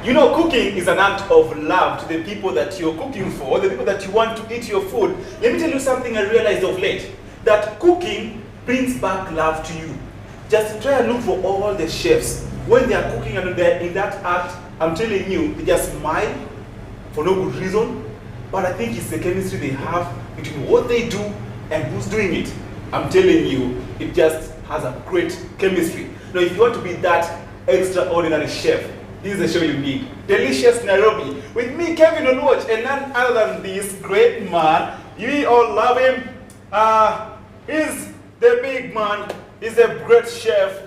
You know, cooking is an act of love to the people that you're cooking for, the people that you want to eat your food. Let me tell you something I realized of late, that cooking brings back love to you. Just try and look for all the chefs. When they are cooking and they're in that act, I'm telling you, they just smile for no good reason. But I think it's the chemistry they have between what they do and who's doing it. I'm telling you, it just has a great chemistry. Now, if you want to be that extraordinary chef, this is the show you need. Delicious Nairobi with me, Kevin Oluoch, and none other than this great man. You all love him. He's the big man. He's a great chef.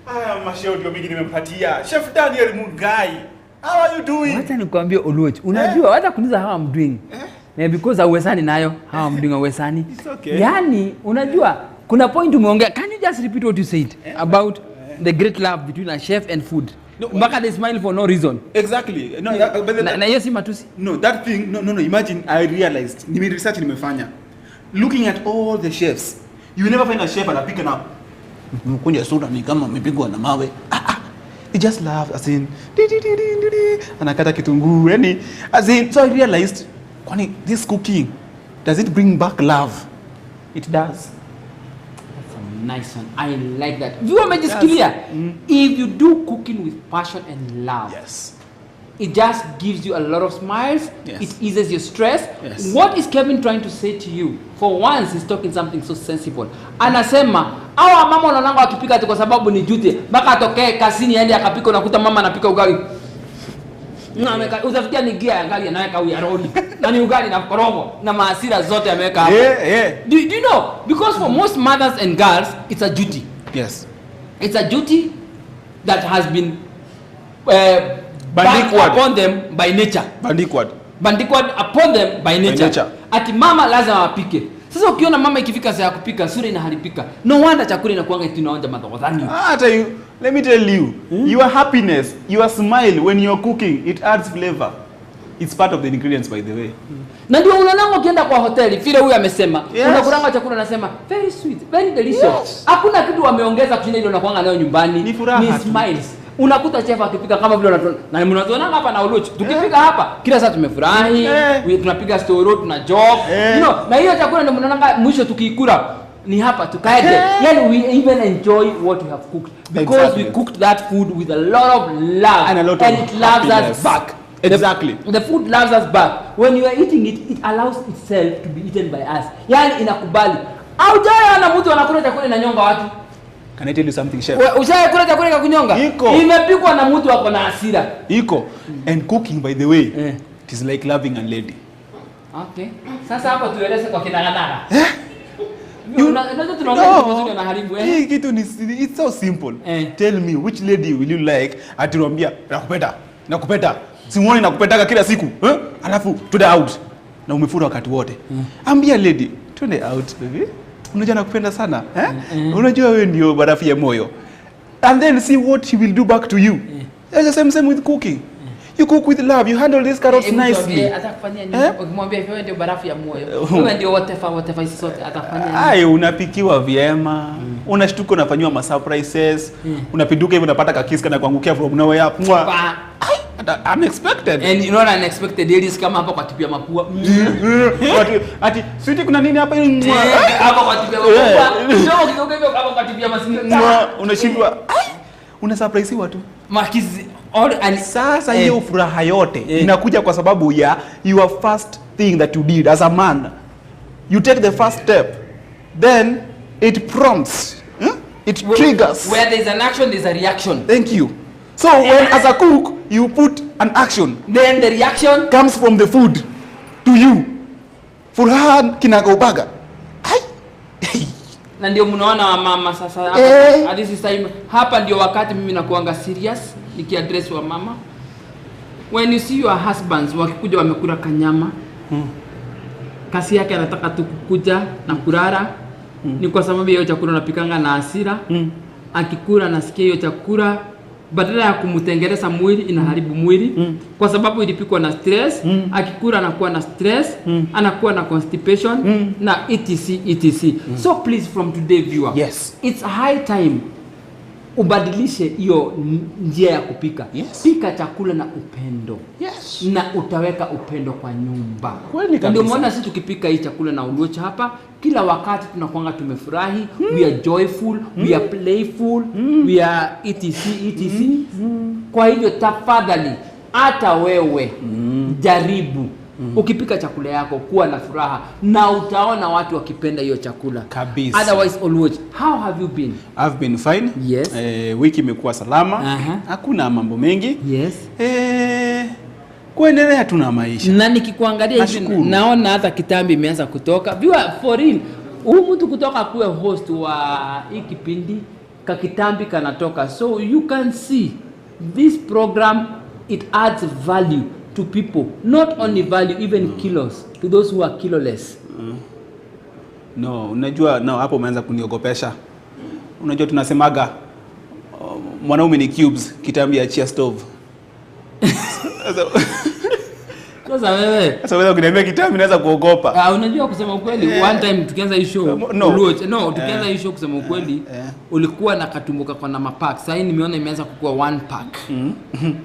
I am a chef nimempatia. Chef Daniel Mugai. How are you doing? Wacha nikwambie Oluoch. Unajua hata kuniza how I'm doing. Because awesani nayo how I'm doing awesani. It's okay. Yani unajua kuna point umeongea. Can you just repeat what you said about the great love between a chef and food? No, Mbaka they smile for no reason. Exactly. No, na yes matusi. No, that thing. No. Imagine I realized. Nime research nimefanya. Looking at all the chefs, you will never find a chef anapika na mkunja soda ni kama amepigwa na mawe. He just laughed as in anakata kitunguu. Yani as in, so I realized, kwani this cooking, does it bring back love? It does. Nice one. I like that. You are just clear. If you do cooking with passion and love, yes, it just gives you a lot of smiles. Yes. It eases your stress. Yes. What is Kevin trying to say to you? For once, he's talking something so sensible. Anasema, awa mama wanaonanga wakipika tu kwa sababu ni jute. Mpaka atokee kasini aende akapika unakuta mama anapika ugali. Uzafikia ni gia ya ugali anaweka uyaroni. Na ni ugali na korogo na maasira zote ameweka hapo. Do you know? Because for most mothers and girls, it's a duty. Yes. It's a duty that has been bandiked upon them by nature. Bandiked upon them by nature. Ati mama lazima apike. Sasa ukiona mama ikifika saa ya kupika, sura inaharibika. No wonder chakula inakuanga inaonja madhogodhani. Let me tell you, your happiness, your smile when you're cooking, it adds flavor. It's part of the ingredients, by the way. Na ndio unaona ukienda kwa hoteli, vile huyu amesema, unakuranga chakula anasema very sweet, very delicious. Hakuna kitu wameongeza kushinda ile unakuanga nayo nyumbani. Ni furaha. Ni smiles. Unakuta chef akipika kama vile na mnazoona hapa na Oluoch. Tukifika hapa kila saa tumefurahi, tunapiga story, tuna job. You know, na hiyo chakula ndio mnaona mwisho tukikula ni hapa tukaede. Yani we even enjoy what we have cooked because we cooked that food with a lot of love and it loves us back. Exactly. The food loves us back. When you are eating it, it allows itself to be eaten by us. Yani inakubali. Au jaya na mtu anakula chakula na nyonga watu. Can I tell you something, chef? Ushaye kula chakula kwa kunyonga? Imepikwa na mtu wako na hasira. Iko. And cooking, by the way, it is like loving a lady. Okay. Sasa hapo tueleze kwa kinaganaga. Unajua tunaongea kitu na haribu Hii kitu ni it's so simple. Tell me which lady will you like atuambia nakupenda. Simuoni nakupendaka kila siku. Alafu twende out. Na umefura wakati wote. Ambia lady, twende out baby. Unajua nakupenda sana, Unajua wewe ndio barafu ya moyo. And then see what she will do back to you. It's the same with cooking. You cook with love, you handle these carrots nicely. Atakufanyia nini? Ukimwambia wewe ndio barafu ya moyo. Wewe ndio whatever hizo zote atakufanyia nini? Unapikiwa vyema. Unashtuka unafanywa ma surprises. Unapinduka hivi unapata kakisi na kuangukia from nowhere. Unexpected. And you know unexpected ladies kama hapa kwa tipia mapua. Ati sweetie kuna nini hapa hapa kwa tipia mapua. Ndio kidogo hivyo hapa kwa tipia masinga. Unashindwa. Una surprise watu. Makizi sasa hiyo furaha yote inakuja kwa sababu ya your first thing that you did as a man. You take the first step, then it prompts, it triggers. Where there is an action, there is a reaction. Thank you. So when as a cook you put an action, then the reaction comes from the food to you. Furaha kinagaubaga. Na ndio mnaona wa mama sasa hapa. At this time hapa ndio wakati mimi nakuanga serious nikiaddress wa mama. When you see your husbands wakikuja wamekula kanyama, kasi yake anataka tu kukuja na kurara, ni kwa sababu hiyo chakula napikanga na hasira. Akikula nasikia hiyo chakula badala ya kumtengeneza mwili inaharibu mwili kwa sababu ilipikwa na stress. Akikula anakuwa na stress, anakuwa na constipation na etc. So please from today viewer, yes, it's high time ubadilishe hiyo njia ya kupika. Yes. Pika chakula na upendo. Yes. Na utaweka upendo kwa nyumba. Kweli kabisa. Ndio maana sisi tukipika hii chakula na Uluoch hapa, kila wakati tunakuanga tumefurahi, we are joyful, we are playful, we are etc. Kwa hivyo tafadhali hata wewe jaribu. Ukipika chakula yako kuwa na furaha na utaona watu wakipenda hiyo chakula. Kabisa. Otherwise, Uluoch, how have you been? I've been fine. Yes. Wiki imekuwa salama. Hakuna mambo mengi. Yes. Kuendelea tuna maisha. Na nikikuangalia hivi naona hata kitambi imeanza kutoka. Viwa for real. Huyu mtu kutoka kuwe host wa hii kipindi kakitambi kanatoka. So you can see this program, it adds value to people, not only value, even kilos to those who are kiloless. No, unajua hapo umeanza kuniogopesha. Unajua tunasemaga mwanaume ni cubes, kitambi achia stove. Sasa wewe ukiniambia kitambi naweza kuogopa. Unajua kusema ukweli, one time tukianza hii show tukianza hii show kusema ukweli, ulikuwa na katumbuka kwa na mapack. Sasa nimeona imeanza kukua one pack.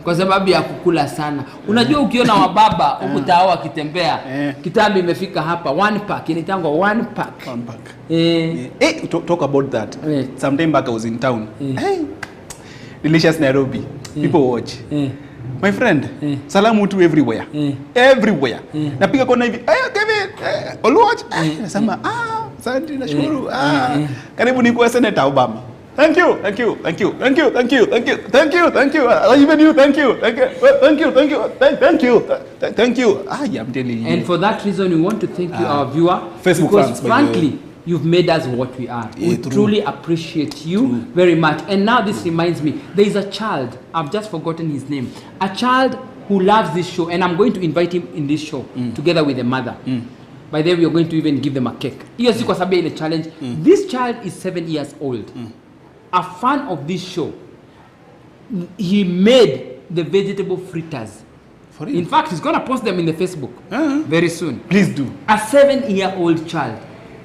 Kwa sababu ya kukula sana. Unajua ukiona wababa ukutao akitembea, kitambi imefika hapa one pack, inaitangwa one pack. One pack. Talk about that. Sometime back I was in town. Delicious Nairobi. People watch. My friend, salamu to everywhere. Everywhere. Napiga kona hivi, Kevin, Uluoch. Nasema, asante nashukuru. Karibu nikuwe Senator Obama. Thank you. Even you, thank you. I'm telling you. And for that reason, we want to thank you, our viewer, Facebook because fans, frankly, you've made us what we are. We truly appreciate you very much. And now this reminds me, there is a child, I've just forgotten his name, a child who loves this show, and I'm going to invite him in this show together with the mother. By the way, we are going to even give them a cake. Hiyo si kwa sababu ile challenge. This child is 7 years old. A fan of this show. He made the vegetable fritters. In fact, he's going to post them in the Facebook very soon. Please do. A 7-year-old child.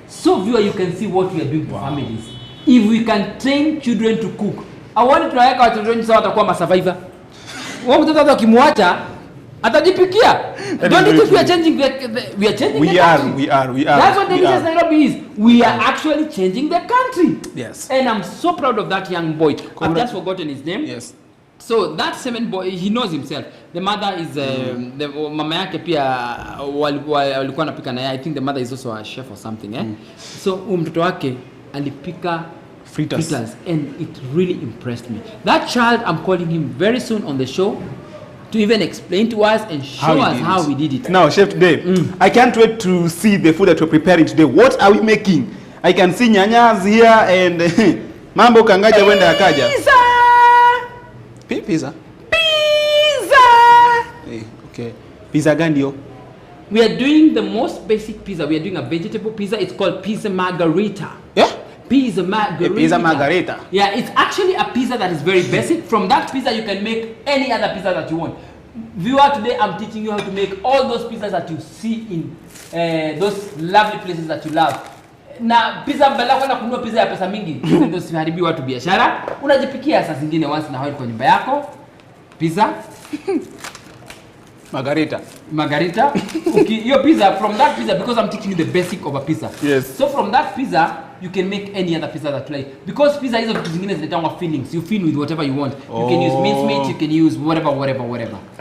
So viewer, you can see what we are doing to families. If we can train children to cook, I want to weka watoto wetu sawa watakuwa masurvivor. Wao mtoto hata ukimwacha atajipikia. Don't you think we are changing the country? We are. That's what Delicious Nairobi is. We are actually changing the country. Yes. And I'm so proud of that young boy. I've just forgotten his name. Yes. So that 7 boy, he knows himself. The mother is the mama yake pia walikuwa anapika na yeye. I think the mother is also a chef or something, So mtoto wake alipika fritters and it really impressed me. That child, I'm calling him very soon on the show to even explain to us and show us how we did it. Now, chef today, I can't wait to see the food that we're preparing today. What are we making? I can see nyanyas here and mambo kangaja wenda akaja. Pizza. Okay. Pizza gani? We are doing the most basic pizza. We are doing a vegetable pizza. It's called pizza margarita. Yeah? Pizza margarita. Pizza margarita. Yeah, it's actually a pizza that is very basic. From that pizza, you can make any other pizza that you want. Viewer, today I'm teaching you how to make all those pizzas that you see in those lovely places that you love. Na pizza mbele kwenda kununua pizza ya pesa mingi ndio siharibi watu biashara. Unajipikia saa zingine once na kwa nyumba yako. Pizza margarita. Okay, your pizza, from that pizza, because I'm teaching you the basic of a pizza. Yes. So from that pizza, you can make any other pizza that you like. Because pizza is vitu zingine zinaitangwa fillings. You fill with whatever you want. You can use mincemeat, you can use whatever.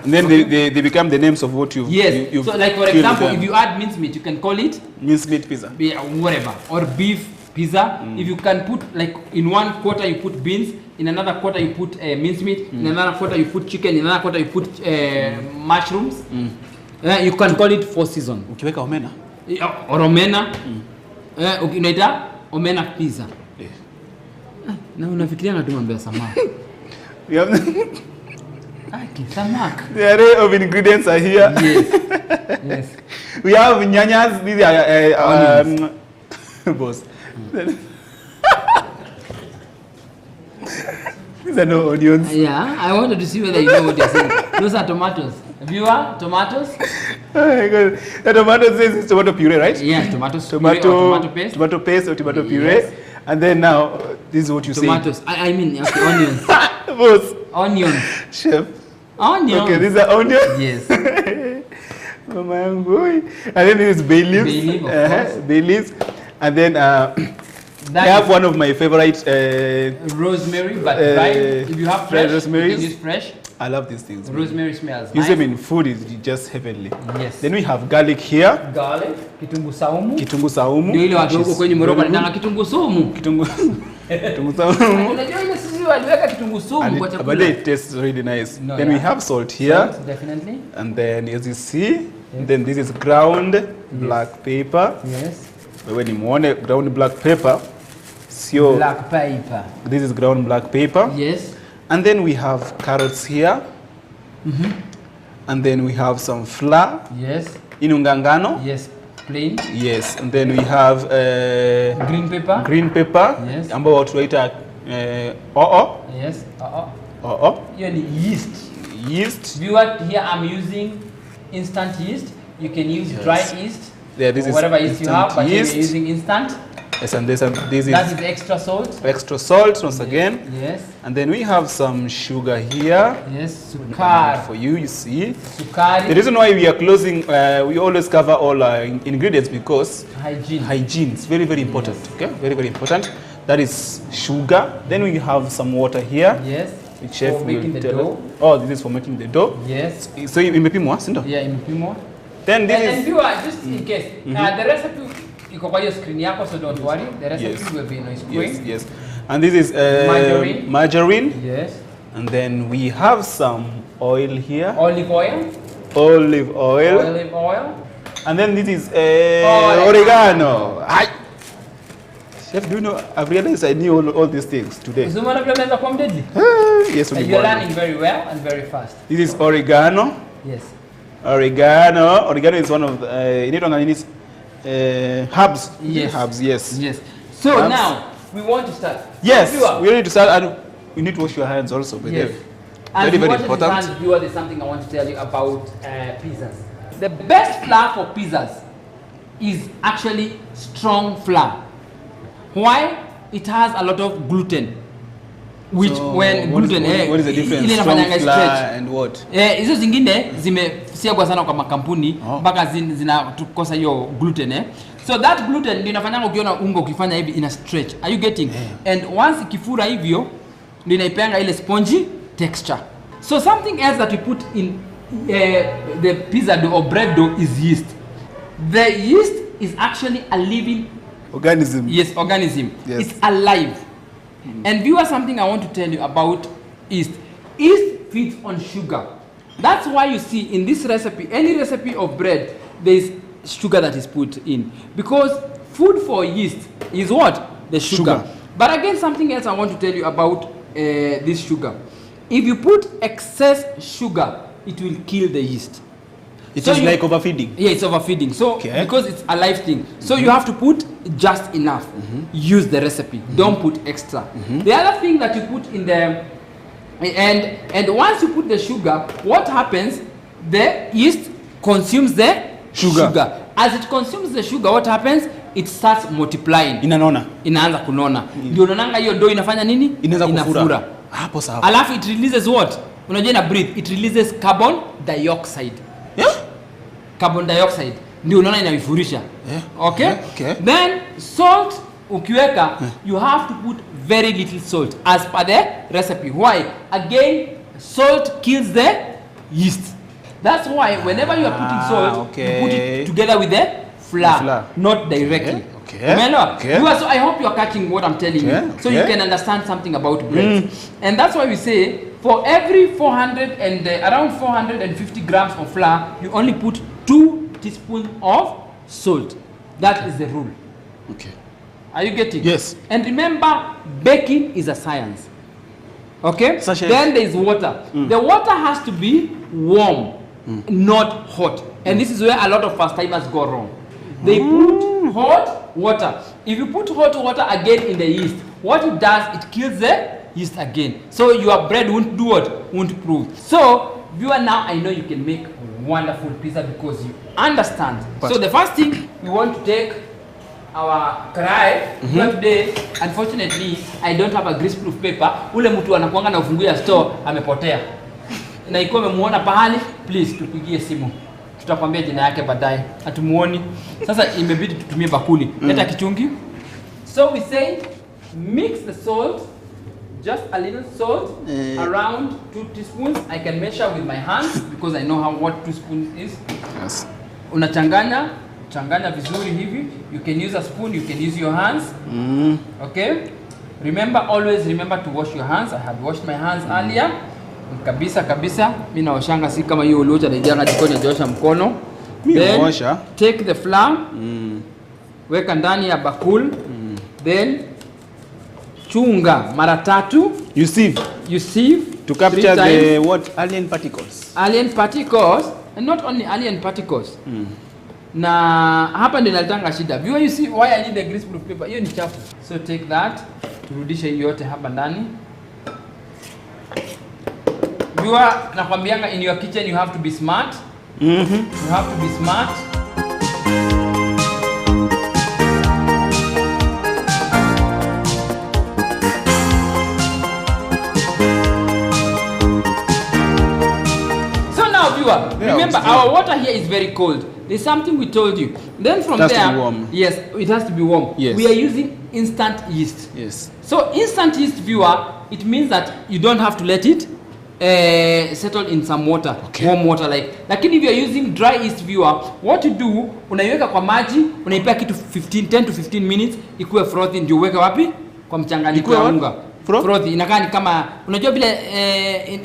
And then they become the names of what you've... Yes. So like for example, if you add mincemeat, you can call it... mincemeat pizza. Yeah, whatever. Or beef pizza. If you can put, like in one quarter you put beans, in another quarter you put mincemeat, in another quarter you put chicken, in another quarter you put mushrooms. You can call it 4 season. Ukiweka omena? Or omena. Unaita omena pizza. Na unafikiria na tumambia samaki. We have samaki. The array of ingredients are here. Yes. We have nyanyas, these are boss. These are no onions. Yeah, I wanted to see whether you know what you're saying. Those are tomatoes. Viewer, tomatoes. Oh my God. The tomato says it's tomato puree, right? Yes, tomato paste. Tomato paste or tomato puree. And then now, This is what you Tomatoes. I mean, okay, onions. Boss. Onions. Chef. Onions. Okay, these are onions. Yes. Mama yangu. And then this is bay leaves. Bay leaf, of course. Bay leaves. And then I have one of my favorite rosemary, but dried. If you have fresh, rosemary. you can use fresh. I love these things. Rosemary smells Use nice. them in food is just heavenly. Yes. Then we have garlic here. Garlic, kitunguu saumu. Kitunguu saumu. Ndio ile watu which huko is kwenye Morocco very good. wanataka kitunguu saumu. Kitunguu saumu. Unajua ile sisi waliweka kitunguu saumu kwa chakula. But it tastes really nice. No, then we have salt here. Salt, definitely. And then as you see, then this is ground black pepper. Yes. When you want ground black pepper, so Black pepper. this is ground black pepper. Yes. And then we have carrots here. And then we have some flour. Yes. Inungangano. Yes. Plain. Yes. And then we have Green pepper. green pepper. Yes. Ambao watu waita oo. Yes. Oo. Hiyo ni yeast. Yeast. Viewer, here I'm using instant yeast. You can use dry yeast. Yeah, this or is whatever yeast you have, but yeast. you're using instant. Yes, and this is That is extra salt. extra salt once again. Yes. And then we have some sugar here. Yes. Sukari. For you see. The Sukari. reason why we are closing, we always cover all our ingredients because Hygiene. hygiene is very, very important. Okay, very, very important. That is sugar. Then we have some water here. Yes. The chef For making will the tell dough. us. Oh, this is for making the dough. Yes. So imepimwa, si ndio? Yeah, imepimwa. Then this And is viewer, just in case, the recipe iko kwa hiyo screen yako, so don't worry. The recipe Yes. will be on screen. yes, yes. And this is Margarine. margarine. Yes. And then we have some oil here. Olive oil. Olive oil. Olive oil. And then this is Oregano. oregano. Hi. Chef, do you know, I've realized I knew all these things today. Usiona vile unaweza kuwa mdeadly? Yes, we You're learning very well and very fast. This is oregano. Yes. Oregano. Oregano is one of the, herbs. Yes. Herbs, yes. Yes. So Herbs. now we want to start. Yes, Viewer, we need to start and you need to wash your hands also. By yes. them. As Very, you very watch this important. hand, viewer, there's something I want to tell you about pizzas. The best flour for pizzas is actually strong flour. Why? It has a lot of gluten. Which So when what is- gluten what is the difference? ile Strong inafanyanga flour stretch. and what? Hizo zingine zimesiagwa sana kwa makampuni mpaka zinakosa hiyo gluten. So that gluten ndio inafanyanga ukiona unga ukifanya hivi ina stretch. Are you getting? And once ikifura hivyo ndio inaipeanga ile spongy texture. So something else that we put in the pizza dough or bread dough is yeast. The yeast is actually a living Organism. organism. Yes. It's alive. And viewers, something I want to tell you about yeast. Yeast feeds on sugar. That's why you see in this recipe, any recipe of bread, there is sugar that is put in. Because food for yeast is what? The sugar. But again, something else I want to tell you about this sugar. If you put excess sugar, it will kill the yeast. It So is you- like overfeeding. Yeah, it's overfeeding. So Okay. because it's a live thing, so you have to put just enough. Use the recipe. Don't put extra. The other thing that you put in the and once you put the sugar, what happens? The yeast consumes the Sugar. As it consumes the sugar, what happens? It starts multiplying. Inanona. Inaanza kunona. Ndio unaonanga hiyo dough inafanya nini? Inaweza kufura. Inafura. Hapo sawa. Alafu it releases what? Unajua ina breathe. It releases carbon dioxide. Yeah? Carbon dioxide ndio unaona inaifurisha. Yeah. Okay? Okay. Then salt ukiweka you have to put very little salt as per the recipe. Why? Again, salt kills the yeast. That's why whenever you are putting salt, okay. you put it together with the flour, flour. not directly. Okay. Umeelewa? Okay. Viewers, so I hope you are catching what I'm telling you, so you Okay. can understand something about bread. And that's why we say for every 400 and around 450 grams of flour, you only put 2 teaspoons of salt. That is the rule. Okay. Are you getting? Yes. And remember, baking is a science. Okay? Such as- Then there is water. The water has to be warm, not hot. And this is where a lot of first timers go wrong. They put hot water. If you put hot water again in the yeast, what it does, it kills the yeast again. So your bread won't do what? Won't prove. So, viewer, now I know you can make wonderful pizza because you understand. But- so the first thing we want to take our karai. But today unfortunately I don't have a greaseproof paper. Ule mtu anakuanga na ufunguo ya store amepotea. Na ikiwa umemuona pahali, please tupigie simu. Tutakwambia jina yake baadaye. Hatumuoni. Sasa imebidi tutumie bakuli. Leta kichungi. So we say mix the salt, just a little salt, around 2 teaspoons. I can measure with my hands because I know what 2 spoons is. Yes. Unachanganya, changanya vizuri hivi. You can use a spoon, you can use your hands. Okay? Always remember to wash your hands. I have washed my hands earlier. Kabisa. Mimi naoshanga si kama hiyo uliocha naijanga jikoni naosha mkono. Then take the flour. Weka ndani ya bakul. Then chunga mara 3. You sieve to capture the alien particles. And not only alien particles. Na hapa ndio nalitanga shida. You see why I need the greaseproof paper? Hiyo ni chafu. So take that. Turudishe hiyo yote hapa ndani. Nakwambianga in your kitchen you have to be smart. You have to be smart. So now viewer, remember our water here is very cold. There's something we told you. Then from there, yes, it has to be warm. Yes. We are using instant yeast. Yes. So instant yeast, viewer, it means that you don't have to let it settle in some water, warm water lakini if you are using dry yeast, viewer, what you do, unaiweka kwa maji, unaipea kitu 10 to 15 minutes ikuwe frothy, ndio uweke wapi? Kwa mchanganyiko wa unga. Frothy inakaa ni kama unajua vile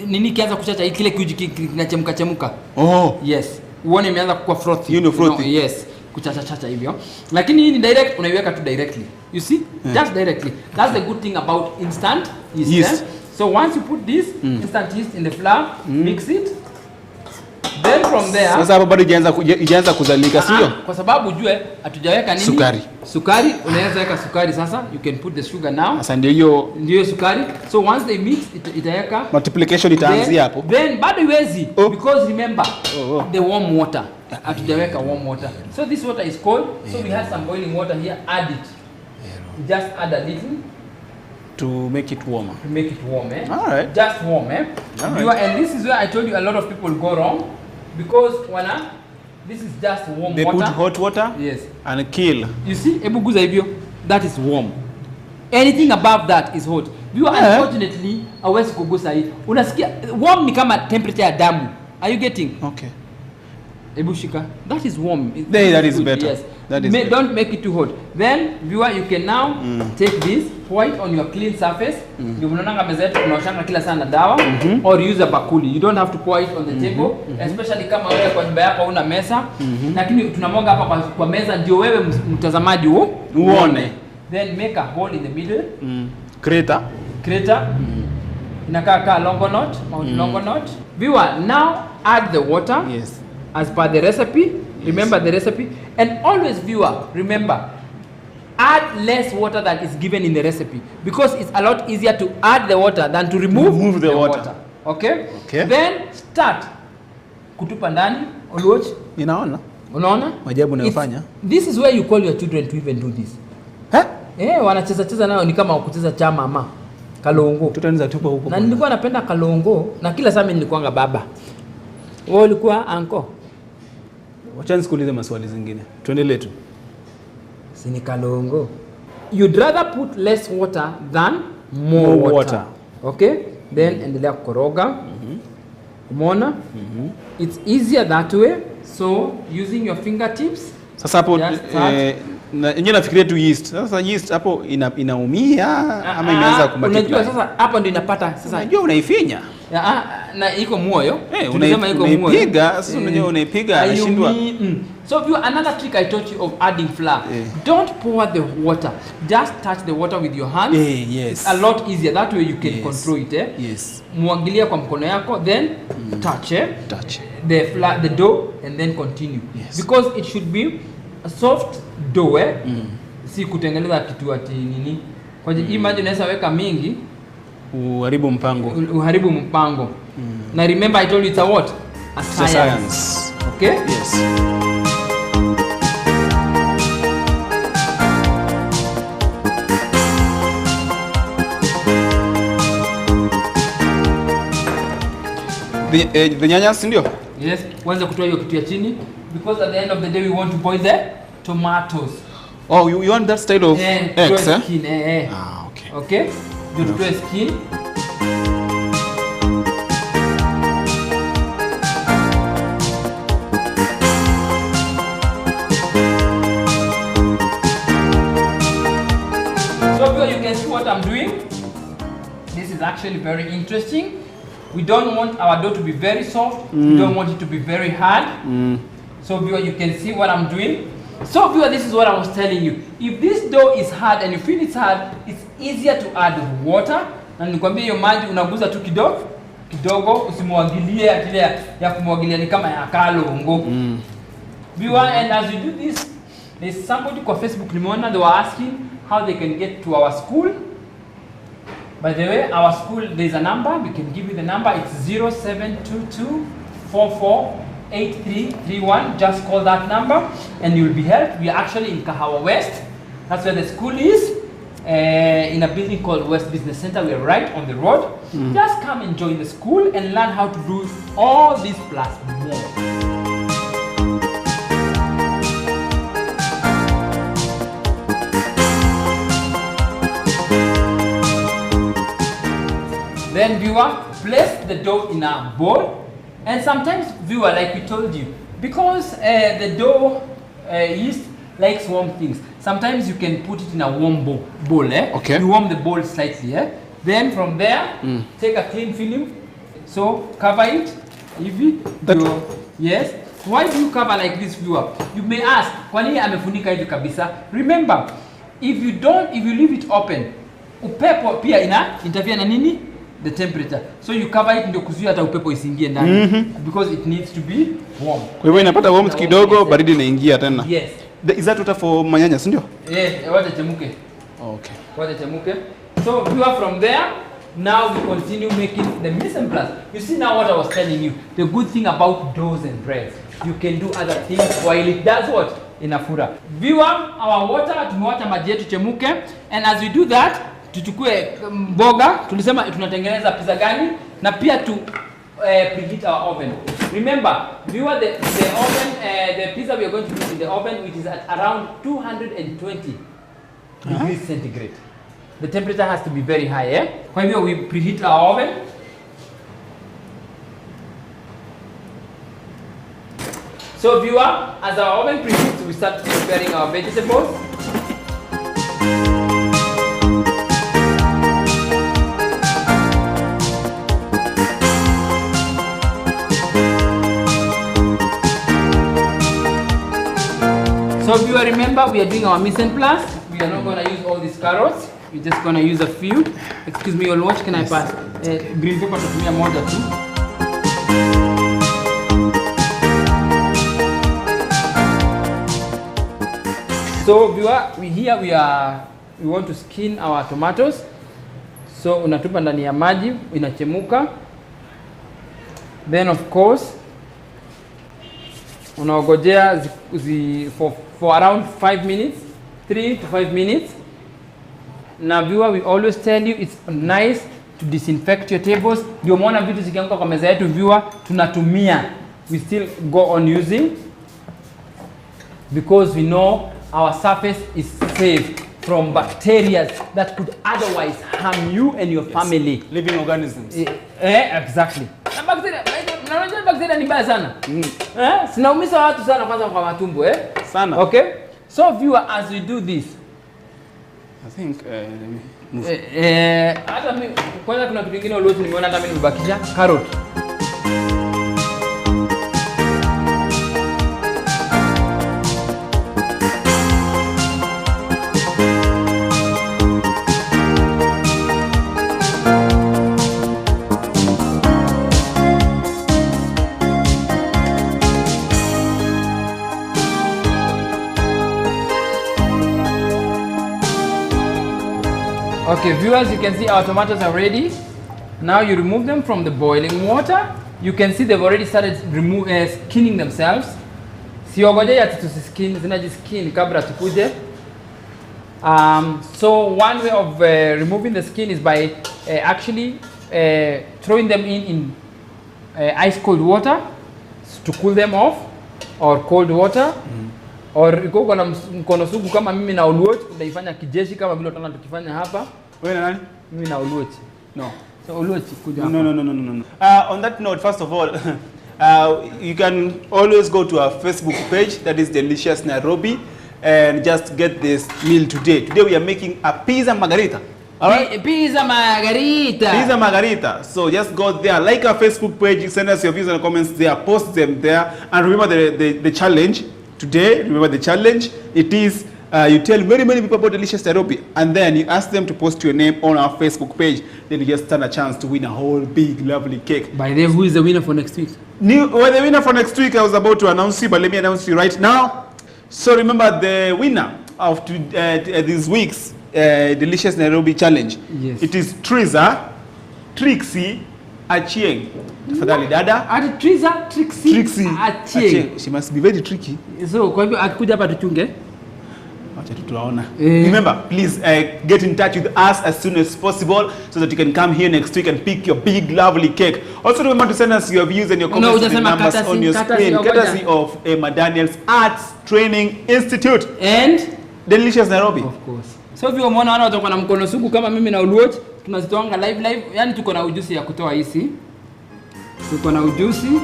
nini kianza kuchacha kile kiuji kinachemka. Yes. Uone imeanza kuwa frothy. Frothy. Yes. Kuchacha hivyo. Lakini hii ni direct, unaiweka tu directly. You see? Just directly. That's the good thing about instant yeast. So once you put this instant yeast in the flour, mix it. Then from there, sasa hapo bado ijaanza kuzalika, sio? Kwa sababu ujue hatujaweka nini? Sukari, unaweza weka sukari sasa. You can put the sugar now. Sasa ndio sukari. So once they mix, itaweka multiplication itaanzia hapo. Then bado iwezi because remember the warm water. Hatujaweka warm water. So this water is cold. So we have some boiling water here. Add it. Just add a little. To make it warmer. Alright. Just warm, Alright. And this is where I told you a lot of people go wrong because this is just warm water. They put hot water. Yes. And kill. You see, ebu guza hivyo, that is warm. Anything above that is hot. Unfortunately, hawezi kugusa hii. Unasikia warm ni kama temperature ya damu. Are you getting? Okay. Ebu shika. That is warm. That is better. Yes. That is better. Don't make it too hot. Then, viewer, you can now take this, pour it on your clean surface. Ndio unaona meza yetu tunaoshanga kila sana dawa, or use a bakuli. You don't have to pour it on the table, especially kama wewe kwa nyumba yako una meza. Lakini tunamwaga hapa kwa meza ndio wewe mtazamaji uone. Then make a hole in the middle. Crater. Inakaa longo knot, longo knot. Viewer, now add the water. Yes. As per the recipe. Remember the recipe. And always, viewer, remember, add less water than is given in the recipe because it's a lot easier to add the water than to remove the water. Okay? Then start kutupa ndani. Uluoch. Unaona? Majabu unayofanya. This is where you call your children to even do this. Wanacheza nayo ni kama kucheza chama ama kalongo. Tutaanza tupa huko. Na nilikuwa napenda kalongo na kila saa mimi nilikuanga baba. Wewe ulikuwa anko? Wacha nikuulize maswali zingine. Tuendelee tu. Sini kalongo. You'd rather put less water than more water. Okay? Then endelea kukoroga. Umeona? It's easier that way. So using your fingertips. Sasa hapo yenyewe nafikiria tu yeast. Sasa yeast hapo inaumia ama imeanza kumultiply. Unajua sasa hapo ndio inapata sasa. Unajua unaifinya. Na iko moyo. Tunasema iko moyo. Unaipiga, sasa unajua unaipiga anashindwa. So another trick I taught you of adding flour. Don't pour the water. Just touch the water with your hands. Yes. It's a lot easier. That way you can control it. Yes. Mwangilia kwa mkono yako, then touch the dough and then continue. Because it should be a soft dough. Si kutengeneza kitu ati nini. Kwa hiyo imagine unaweza weka mingi uharibu mpango. Na remember I told you it's a what? A science. Okay? Yes. the nyanya ndio? Yes, uanze kutoa hiyo kitu ya chini because at the end of the day we want to boil the tomatoes. Oh, you want that style of eggs, eh? Skin, Ah, okay. Okay? You do skin. So here you can see what I'm doing. This is actually very interesting. We don't want our dough to be very soft. We don't want it to be very hard. So viewer, you can see what I'm doing. So viewer, this is what I was telling you. If this dough is hard and you feel it's hard, it's easier to add water. Na nikwambia hiyo maji unaguza tu kidogo, usimwagilie atile ya kumwagilia ni kama ya kalongo. Viewer, and as you do this, there's somebody on Facebook nimeona they were asking how they can get to our school. By the way, our school, there's a number, we can give you the number, it's 0722448331. Just call that number and you'll be helped. We are actually in Kahawa West, that's where the school is, in a building called West Business Center. We are right on the road. Just come and join the school and learn how to do all this plus more. Then viewer, place the dough in a bowl, and sometimes viewer, like we told you, because the dough yeast likes warm things, sometimes you can put it in a warm bowl, eh? Okay. You warm the bowl slightly, eh? Then from there, take a clean film, so cover it, yes. Why do you cover like this, viewer? You may ask, kwa nini amefunika hivi kabisa? Remember, if you leave it open, upepo pia interfere na nini? The temperature. So you cover it ndio kuzuia hata upepo isiingie ndani because it needs to be warm. Kwa hivyo inapata warmth kidogo, baridi inaingia tena. Yes. Is that water for manyanya, si ndio? Yes, wacha chemuke. Okay. Wacha chemuke. So viewer, from there, now we continue making the mise en place. You see now what I was telling you. The good thing about doughs and breads, you can do other things while it does what? Inafura. Viewer, our water, tumewacha maji yetu chemuke, and as we do that, tuchukue mboga, tulisema tunatengeneza pizza gani, na pia to preheat our oven. Remember, viewer, the oven, the pizza we are going to put in the oven, it is at around 220 degrees centigrade. The temperature has to be very high, eh? Kwa hivyo we preheat our oven. So viewer, as our oven preheats, we start preparing our vegetables. So viewer, remember we are doing our mise en place. We are not going to use all these carrots. We're just going to use a few. Excuse me, you'll watch. Can I pass? Green pepper tutumia moja tu. So viewer, we want to skin our tomatoes. So unatupa ndani ya maji, inachemuka. Then of course unaogojea for around 5 minutes, 3 to 5 minutes. Now viewer, we always tell you it's nice to disinfect your tables. Ndio muona vitu zikianguka kwa meza yetu viewer, tunatumia. We still go on using because we know our surface is safe from bacteria that could otherwise harm you and your family. Living organisms. Exactly. Na bacteria ni mbaya sana. Sinaumiza watu sana kwanza kwa matumbo, Sana. Okay? So viewer, as we do this, I think hata mimi kwanza kuna kitu kingine uliozi nimeona hata mimi nimebakisha carrot. Okay, viewers, you can see our tomatoes are ready. Now you remove them from the boiling water. You can see they've already started skinning themselves. Siogoje ati tusiskin, zinajiskin kabla tukuje. So one way of removing the skin is by actually throwing them in ice cold water to cool them off, or cold water, or iko kwa na mkono sugu kama mimi na Oluoch, unaifanya kijeshi kama vile utaona tukifanya hapa. Wewe na nani? Mimi na Oluoch. No. So Oluoch kuja hapa. No. On that note, first of all, you can always go to our Facebook page, that is Delicious Nairobi, and just get this meal today. Today we are making a pizza margarita. All right? Pizza margarita. Pizza margarita. So just go there, like our Facebook page, send us your views and comments there, post them there, and remember the challenge today. Remember the challenge. It is you tell many people about Delicious Nairobi, and then you ask them to post your name on our Facebook page. Then you just stand a chance to win a whole big lovely cake. By the way, who is the winner for next week? The winner for next week I was about to announce you, but let me announce you right now. So remember the winner of this week's Delicious Nairobi challenge. Yes. It is Trixie Achieng. Tafadhali dada. Trixie Achieng. She must be very tricky. So kwa hivyo akikuja hapa tuchunge. Acha tutuaona. Remember, please get in touch with us as soon as possible so that you can come here next week and pick your big lovely cake. Also remember to send us your views and your comments to the numbers on your screen. Courtesy of Emma Daniels Arts Training Institute And Delicious Nairobi. of course. So vile umeona wana watakuwa na mkono sugu kama mimi na Oluoch, tunazitoanga live. Yani tuko na ujuzi ya kutoa hisi. Tuko na ujuzi.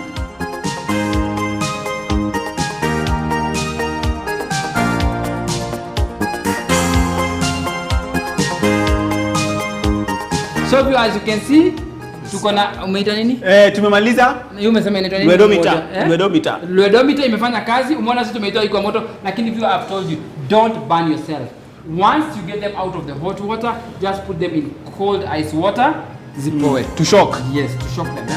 So as you can see, tuko na umeita nini? Tumemaliza. Yeye umesema inaitwa nini? Luedometer imefanya kazi. Umeona sisi tumeitoa iko moto, lakini vile I've told you, don't burn yourself. Once you get them out of the hot water, just put them in cold ice water. Zipoe. To shock. Yes, to shock them.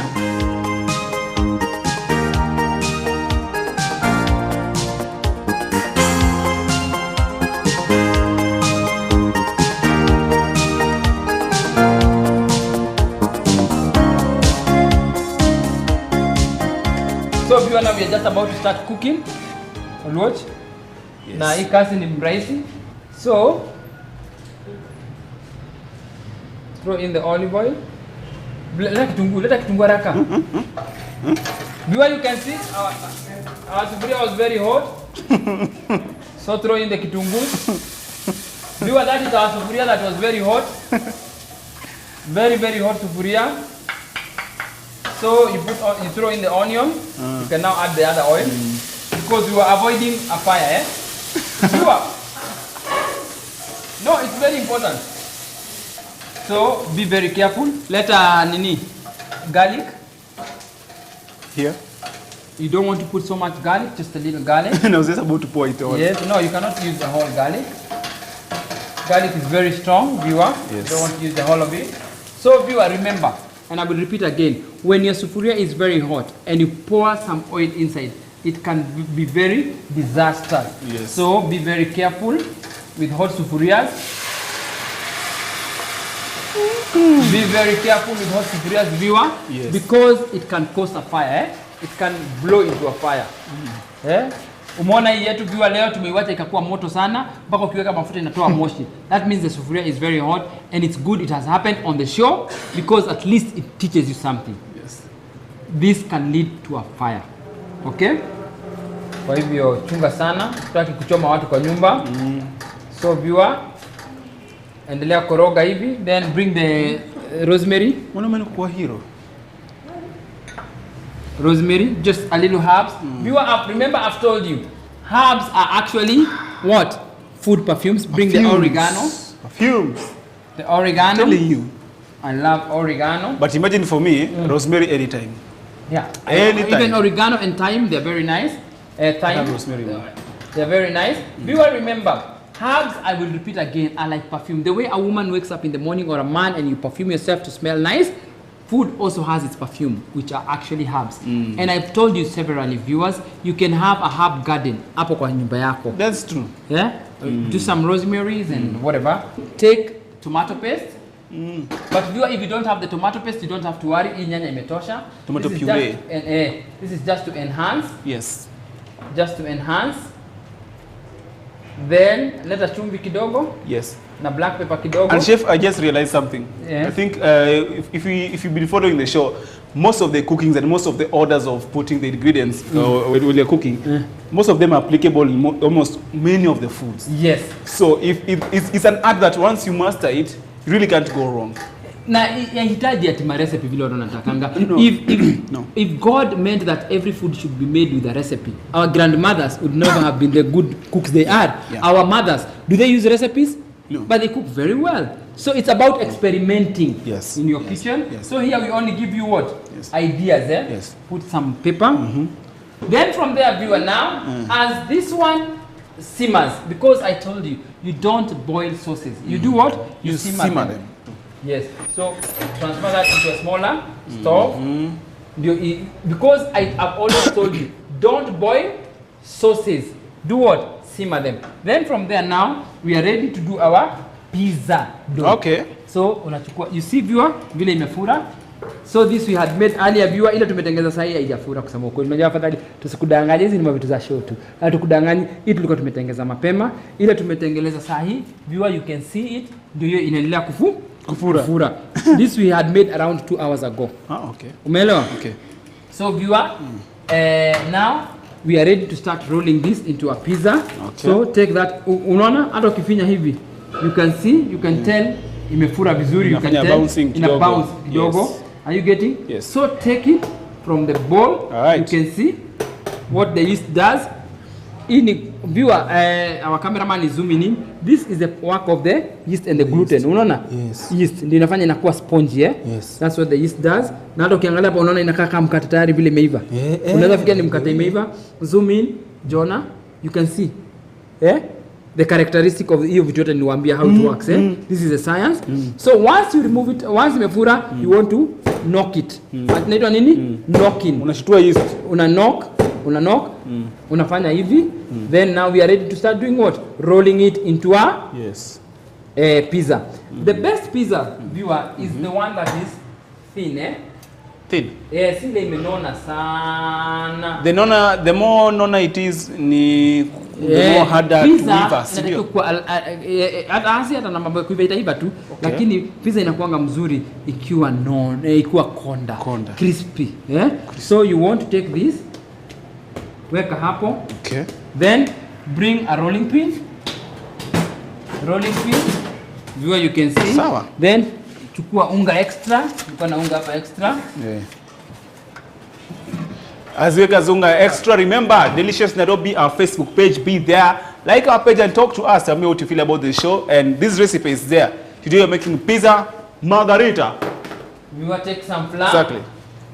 So viewer, now we are just about to start cooking. Watch. Yes. Na hii kazi ni mrahisi. So throw in the olive oil. Leta kitunguu haraka. Viewer, you can see our sufuria was very hot. So throw in the kitunguu. Viewer, that is our sufuria that was very hot. Very hot sufuria. So you throw in the onion. You can now add the other oil because you are avoiding a fire. Sure. No, it's very important. So be very careful. Let garlic. Here. You don't want to put so much garlic, just a little garlic. I was just about to pour it on. Yes, no, you cannot use the whole garlic. Garlic is very strong, viewer. Yes. You don't want to use the whole of it. So viewer, remember, and I will repeat again, when your sufuria is very hot and you pour some oil inside, it can be very disastrous. Yes. So be very careful with hot sufurias. Be very careful with hot sufurias, viewer. Yes. Because it can cause a fire. It can blow into a fire. Umeona hii yetu viewer, leo tumeiwacha ikakuwa moto sana mpaka ukiweka mafuta inatoa moshi. That means the sufuria is very hot, and it's good it has happened on the show because at least it teaches you something. Yes. This can lead to a fire. Okay? Kwa hivyo chunga sana, tutaki kuchoma watu kwa nyumba. So viewer, endelea koroga hivi, then bring the rosemary. Mbona kwa hero? Rosemary, just a little herbs. Viewer, remember I've told you, herbs are actually what? Food perfumes. Bring the oregano. Perfumes. The oregano. I'm telling you. I love oregano. But imagine for me, rosemary anytime. Yeah. Anytime. Even oregano and thyme, they're very nice. Thyme. Rosemary one. They're very nice. Viewer, remember, herbs, I will repeat again, are like perfume. The way a woman wakes up in the morning or a man and you perfume yourself to smell nice, food also has its perfume, which are actually herbs. And I've told you severally, viewers, you can have a herb garden hapo kwa nyumba yako. That's true. Yeah? Do some rosemaries and whatever. Take tomato paste. But viewer, if you don't have the tomato paste, you don't have to worry. Hii nyanya imetosha. Tomato This is puree. This is just to enhance. Yes. Just to enhance. Then leta chumvi kidogo Yes. na black pepper kidogo. And chef, I just realized something. Yes. I think if you've been following the show, most of the cookings and most of the orders of putting the ingredients when you're cooking, most of them are applicable in almost many of the foods. Yes. So if it's an art that once you master it, you really can't go wrong. Na yahitaji ati recipe vile wanatakanga. No. If God meant that every food should be made with a recipe, our grandmothers would never have been the good cooks they are. Yeah. Our mothers, do they use recipes? No. But they cook very well. So it's about experimenting in your kitchen. Yes. So here we only give you what? Yes. Ideas, eh? Yes. Put some pepper. Then from there, viewer, now, as this one simmers, because I told you, you don't boil sauces. You do what? You simmer them. Yes. So transfer that into a smaller stove. Because I've always told you, don't boil sauces. Do what? Simmer them. Then from there now, we are ready to do our pizza dough. Okay. So unachukua, you see viewer, vile imefura. So this we had made earlier viewer, ile tumetengeza sahi haijafura kusema ukweli. Unajua afadhali tusikudanganye, hizi ni mavitu za show tu. Na tukudanganye, hii tulikuwa tumetengeza mapema. Ile tumetengeleza sahi viewer, you can see it, ndio hiyo inaendelea kufura. This we had made around 2 hours ago. Okay. Umeelewa? Okay. So viewer, now we are ready to start rolling this into a pizza. Okay. So take that. Unaona hata ukifinya hivi, you can see, you can tell imefura vizuri, you can tell ina bounce kidogo. Yes. Are you getting? Yes. So take it from the bowl. All right. You can see what the yeast does. In viewer, our cameraman is zooming in. This is the work of the yeast and the gluten. Unaona? Yes. Yeast ndio inafanya inakuwa spongy, eh? Yes. That's what the yeast does. Na hata ukiangalia hapa unaona inakaa kama mkate tayari vile imeiva. Unaweza fikiria ni mkate imeiva. Zoom in, Jonah. You can see. The characteristic of hiyo vitu yote niliwaambia how it works, This is a science. So once you remove it, once imefura, you want to knock it. Inaitwa nini? Knocking. Unashitua yeast. Una knock, unafanya hivi. Then now we are ready to start doing what? Rolling it into a pizza. The best pizza, viewer, is the one that is thin, Thin. Yes, ile imenona sana. The more nona it is, the more harder to weave, sio? Hata na mambo kuiva itaiva tu, lakini pizza inakuanga mzuri ikiwa ikiwa konda. Crispy, So you want to take this, weka hapo. Okay. Then bring a rolling pin. Viewer, you can see. Sawa. Then chukua unga extra. Chukua na unga hapa extra. As we get Zunga extra, remember Delicious Nairobi, our Facebook page, be there. Like our page and talk to us. Tell me what you feel about the show. And this recipe is there. Today we're making pizza margarita. We will take some flour. Exactly.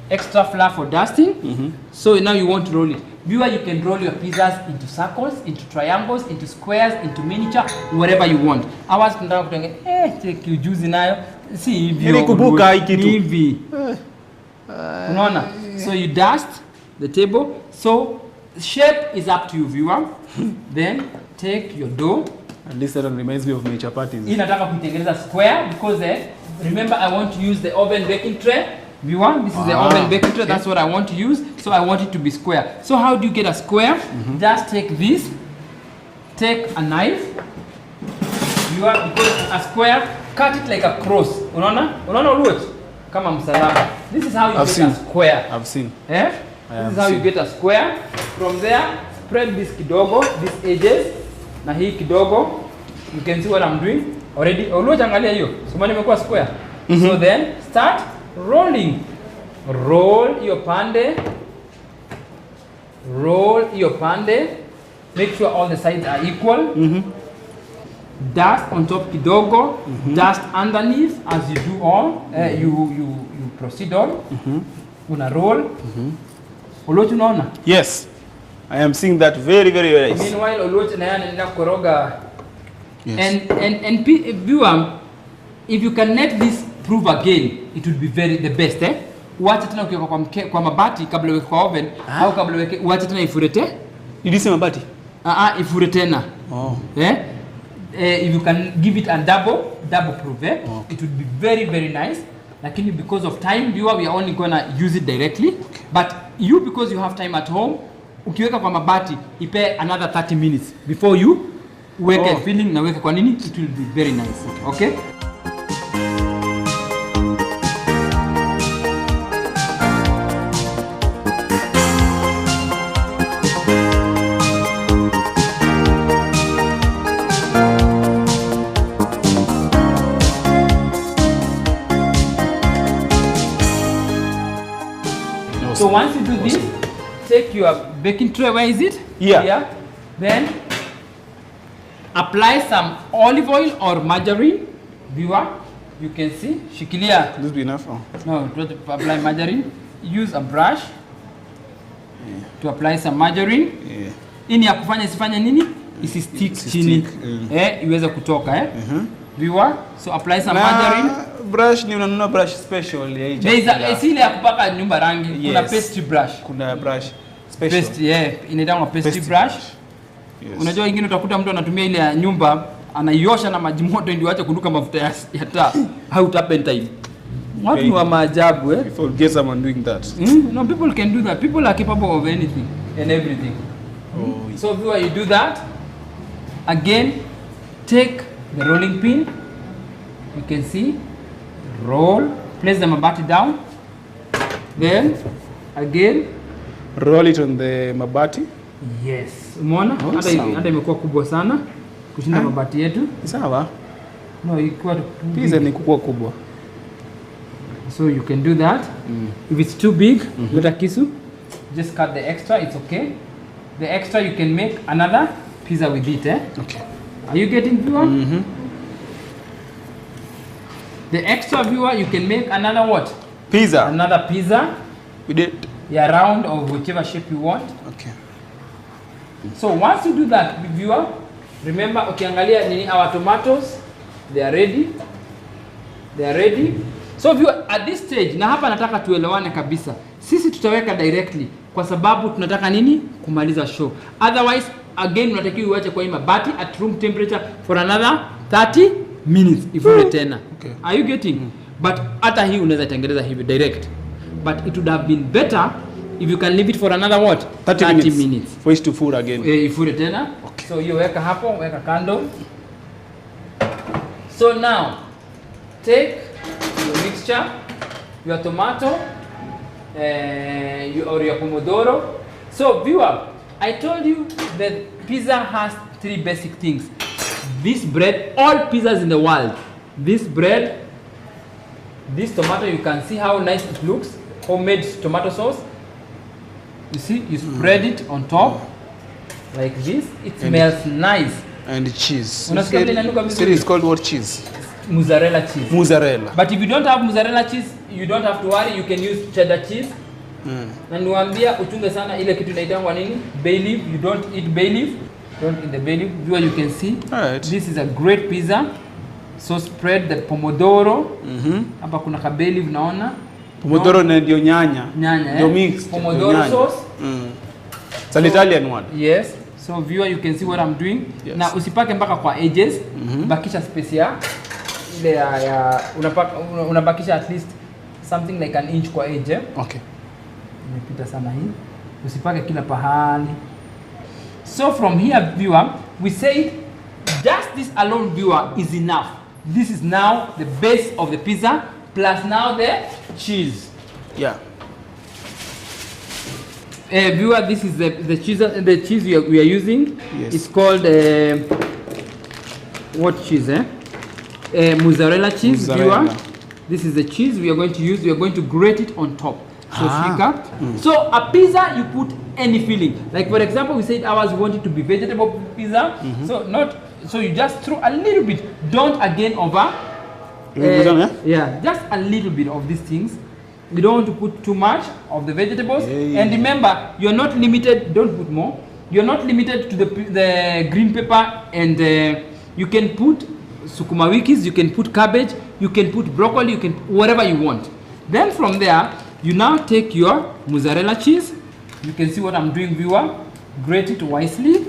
Extra flour for dusting. So now you want to roll it. Viewer, you can roll your pizzas into circles, into triangles, into squares, into miniature, whatever you want. Ours tunataka kutengeneza take you juice nayo. Si hivyo. Ili kubuka hiki tu. Hivi. Unaona? So you dust the table. So shape is up to you, viewer. Then take your dough. And this one reminds me of my chapatis. Hii nataka kuitengeneza square because remember I want to use the oven baking tray. Viewer, this is the oven baking tray. That's what I want to use. So I want it to be square. So how do you get a square? Just take this. Take a knife. Viewer, because a square, cut it like a cross. Unaona? Unaona kama msalaba. This is how you get a square. I've seen. This is how you get a square. From there, spread this kidogo, these edges. Na hii kidogo. You can see what I'm doing already. Angalia hiyo. Sema nimekuwa square. So then start rolling. Roll your pande. Make sure all the sides are equal. Dust on top kidogo. Dust underneath as you do all. You proceed on. Una roll. Unaona? Yes. I am seeing that very, very nice. Meanwhile, Oloch na anaenda kukoroga. Yes. And viewer, if you can let this prove again, it would be the best, Uache tena ukiweka kwa mabati kabla uweke kwa oven au kabla uweke uache tena ifurete. Ilise mabati? Ifure tena. If you can give it a double proof, it would be very, very nice. Lakini because of time, viewer, we are only gonna use it directly. But you, because you have time at home, ukiweka kwa mabati, ipe another 30 minutes before you weke filling na weke kwa nini, it will be very nice. Okay? once you do this, take your baking tray. Where is it? Yeah. Here. Then apply some olive oil or margarine. Viewer, you can see. Shikilia. This be enough. Oh. No, don't apply margarine. Use a brush to apply some margarine. Yeah. Ini ya kufanya isifanye nini? Isi-stick chini. Iweze kutoka Viewer, so apply some margarine. Brush ni unanunua brush special ya hii. There is a ile ya kupaka nyumba rangi. Yes. Kuna paste brush. Kuna brush special. Paste, inaitwa paste brush. Yes. Unajua ingine utakuta mtu anatumia ile ya nyumba anaiosha na maji moto ndio acha kunuka mafuta ya taa au turpentine. Watu wa maajabu If you get someone doing that. No, people can do that. People are capable of anything and everything. Oh. So viewer, you do that. Again, take the rolling pin. You can see. Roll. Place the mabati down. Then again. Roll it on the mabati. Yes. Umeona? Hata imekuwa kubwa sana kushinda mabati yetu. Sawa. No, ilikuwa pizza ni kubwa. So you can do that. If it's too big, leta kisu. Just cut the extra, it's okay. The extra you can make another pizza with it, Okay. Are you getting, viewer? The extra, viewer, you can make another what? Pizza. Another pizza. We did. Yeah, round of whichever shape you want. Okay. So once you do that, viewer, remember, ukiangalia nini, our tomatoes, they are ready. They are ready. So viewer, at this stage, na hapa nataka tuelewane kabisa. Sisi tutaweka directly kwa sababu tunataka nini? Kumaliza show. Otherwise, again, unatakiwa uache kwa hii mabati at room temperature for another 30 minutes ifure tena. Okay. Are you getting? But hata hii unaweza tengeneza hivi direct. But it would have been better if you can leave it for another what? 30 minutes. For it to full again. Ifure tena. Okay. So hiyo weka hapo, weka kando. So now, take your mixture, your tomato, or your pomodoro. So viewer, I told you that pizza has 3 basic things. This bread, all pizzas in the world, this bread, this tomato, you can see how nice it looks, homemade tomato sauce. You see, you spread it on top like this. It smells nice. And cheese. It's called what cheese? Mozzarella cheese. Mozzarella. But if you don't have mozzarella cheese, you don't have to worry, you can use cheddar cheese. Na niwaambia uchunge sana ile kitu inaitangwa nini? Bay leaf. You don't eat bay leaf. Don't eat the bay leaf. Viewer, you can see. Alright. This is a great pizza. So spread the pomodoro. Hapa kuna ka bay leaf naona. Pomodoro na ndio nyanya. Ndio mixed. Pomodoro sauce. It's an Italian one. Yes. So viewer, you can see what I'm doing. Yes. Na usipake mpaka kwa edges. Bakisha space ya ile ya unabakisha at least something like an inch kwa edge. Okay. Nimepita sana hii. Usipake kila pahali. So from here, viewer, we say just this alone, viewer, is enough. This is now the base of the pizza plus now the cheese. Yeah. Viewer, this is the cheese we are using. Yes. It's called what cheese? Mozzarella cheese. Mozzarella. Viewer, this is the cheese we are going to use. We are going to grate it on top. So So a pizza, you put any filling. Like for example, we said ours we want it to be vegetable pizza. So you just throw a little bit. Don't again over. Yeah, just a little bit of these things. You don't want to put too much of the vegetables. And remember, you're not limited. Don't put more. You're not limited to the green pepper, and you can put sukuma wikis. You can put cabbage. You can put broccoli. You can whatever you want. Then from there, you now take your mozzarella cheese. You can see what I'm doing, viewer. Grate it wisely.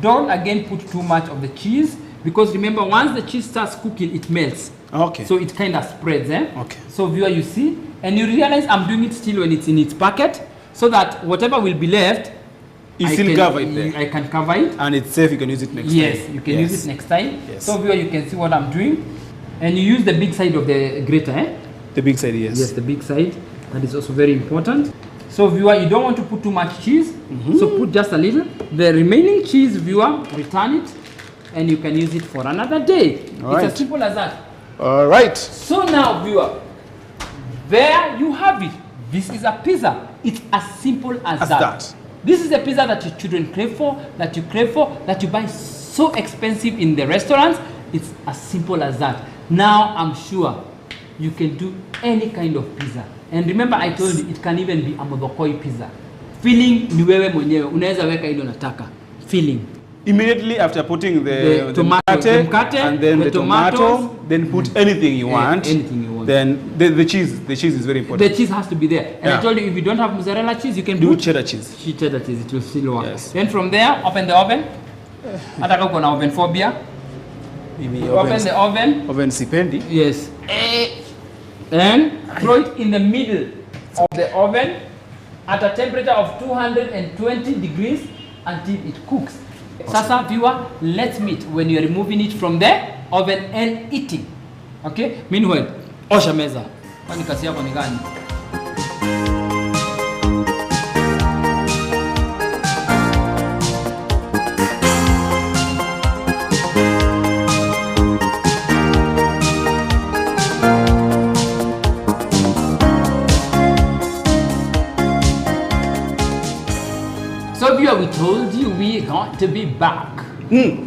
Don't again put too much of the cheese, because remember, once the cheese starts cooking, it melts. Okay. So it kind of spreads, Okay. So viewer, you see, and you realize I'm doing it still when it's in its packet, so that whatever will be left, You still cover it there. I can cover it. And it's safe, you can use it next time. Yes, you can use it next time. Yes. So viewer, you can see what I'm doing. And you use the big side of the grater, The big side, yes. Yes, the big side. That is also very important. So viewer, you don't want to put too much cheese, so put just a little. The remaining cheese, viewer, return it, and you can use it for another day. Alright. It's as simple as that. All right. So now, viewer, there you have it. This is a pizza. It's as simple as that. This is a pizza that your children crave for, that you buy so expensive in the restaurants. It's as simple as that. Now I'm sure you can do any kind of pizza. And remember I told you it can even be a modokoi pizza. Filling ni wewe mwenyewe. Unaweza weka ile unataka. Filling. Immediately after putting the mkate and then the tomato, then put anything you want. Anything you want. Then the cheese is very important. The cheese has to be there. And I told you if you don't have mozzarella cheese, you can do put cheddar cheese. Cheddar cheese, it will still work. Yes. Then from there, open the oven. Hata kama uko na oven phobia. Open the oven. Oven sipendi. Yes. And throw it in the middle of the oven at a temperature of 220 degrees until it cooks. Sasa viewer, let's meet when you are removing it from the oven and eating. Okay? Meanwhile, osha meza. Kwani kazi yako ni gani? So viewer, we told you we got to be back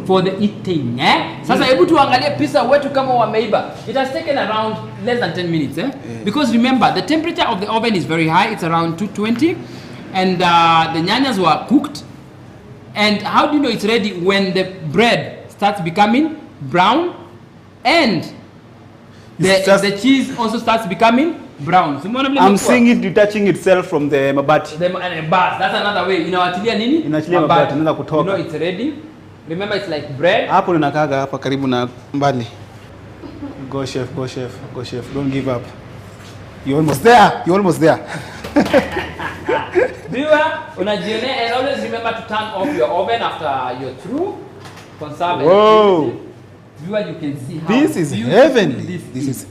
for the eating. Sasa hebu tuangalie pizza wetu kama wameiba. It has taken around less than 10 minutes. Because remember, the temperature of the oven is very high. It's around 220. And the nyanyas were cooked. And how do you know it's ready? When the bread starts becoming brown and the cheese also starts becoming brown. I'm seeing it detaching itself from the mabati. That's another way. Inawatilia nini? Inachilia mabati, inaanza kutoka. You know it's ready. Remember it's like bread. Hapo ninakaga hapa karibu na mbali. Go chef. Don't give up. You're almost there. Viewer, unajionea, and always remember to turn off your oven after you're through. Conserve. Whoa. Viewer, you can see how this is heavenly. This is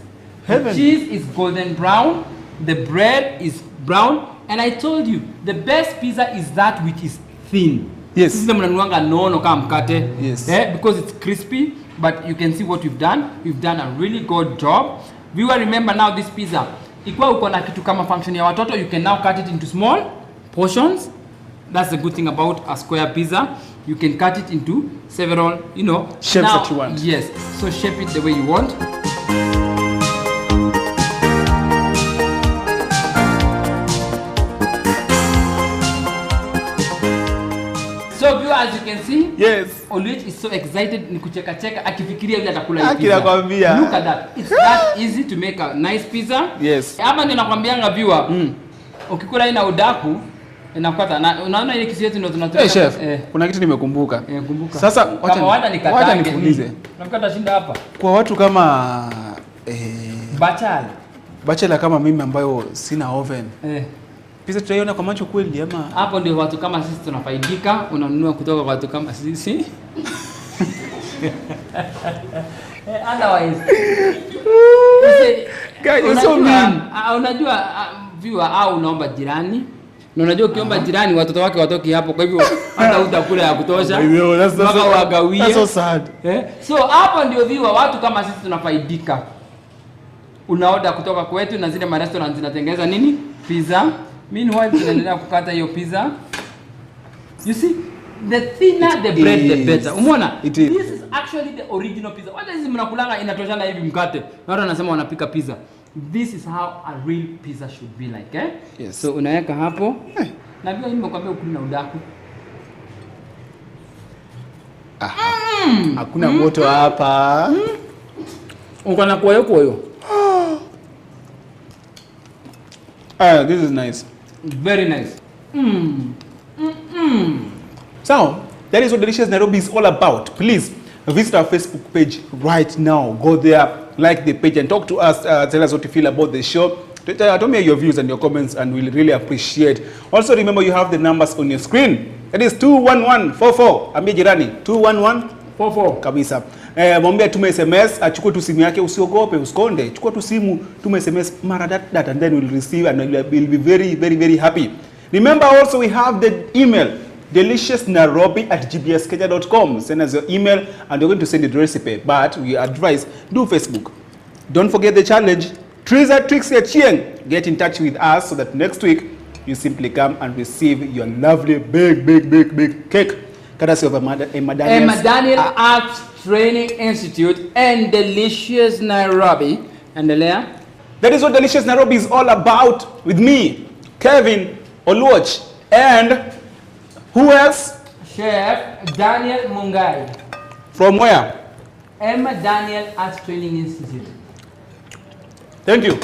heavenly. The cheese is golden brown, the bread is brown, and I told you the best pizza is that which is thin. Yes. This is the mnanuanga nono kama mkate. Yes. Because it's crispy, but you can see what we've done. We've done a really good job. Viewer, remember now this pizza. Ikiwa uko na kitu kama function ya watoto, you can now cut it into small portions. That's the good thing about a square pizza. You can cut it into several, shapes now, that you want. Yes. So shape it the way you want. So viewer, as you can see, yes, Oluich is so excited ni kucheka akifikiria vile atakula hii pizza. Akinakwambia. Look at that. It's that easy to make a nice pizza. Yes. Hapa ndio nakwambianga viewer, ukikula ina udaku inakwata na unaona ile kisi yetu ndio tunatoka. Hey chef, kuna kitu nimekumbuka. Kumbuka. Sasa wacha nikuulize. Unakata shinda hapa. Kwa watu kama bachelor kama mimi ambayo sina oven. Pizza tutaiona kwa macho kweli ama? Hapo ndio watu kama sisi tunafaidika, unanunua kutoka kwa watu kama sisi. Otherwise. Guys, so mean. Unajua viewer au unaomba jirani. Na unajua ukiomba jirani watoto wake watoki hapo, kwa hivyo hata utakula ya kutosha. Mpaka wagawie. That's so sad. So hapo ndio viewer, watu kama sisi tunafaidika. Unaoda kutoka kwetu na zile restaurants zinatengeneza nini? Pizza. Meanwhile, tunaendelea kukata hiyo pizza. You see, the thinner the bread, the better. Umeona? This is actually the original pizza. What is mnakulanga inatoshana hivi mkate? Na watu wanasema wanapika pizza. This is how a real pizza should be like, Yes. So unaweka hapo. Na pia nimekwambia ukuli na udaku. Hakuna moto hapa. Uko na koyo. This is nice. Very nice. So, that is what Delicious Nairobi is all about. Please visit our Facebook page right now. Go there, like the page, and talk to us. Tell us what you feel about the show. Tell me your views and your comments, and we'll really appreciate. Also, remember you have the numbers on your screen. It is 21144. Ambia jirani 21144 kabisa. Mwambie tume SMS, achukue tu simu yake, usiogope, usikonde. Chukua tu simu, tume SMS mara that, and then we'll receive and we'll be very, very, very happy. Remember also we have the email deliciousnairobi@gbskenya.com. Send us your email and we're going to send you the recipe. But we advise do Facebook. Don't forget the challenge. Triza Trixie Chieng, get in touch with us so that next week you simply come and receive your lovely big cake, courtesy of Emma Daniel Arts Training Institute and Delicious Nairobi. And Lea? That is what Delicious Nairobi is all about with me, Kevin Oluoch, and who else? Chef Daniel Mungai. From where? Emma Daniel Arts Training Institute. Thank you.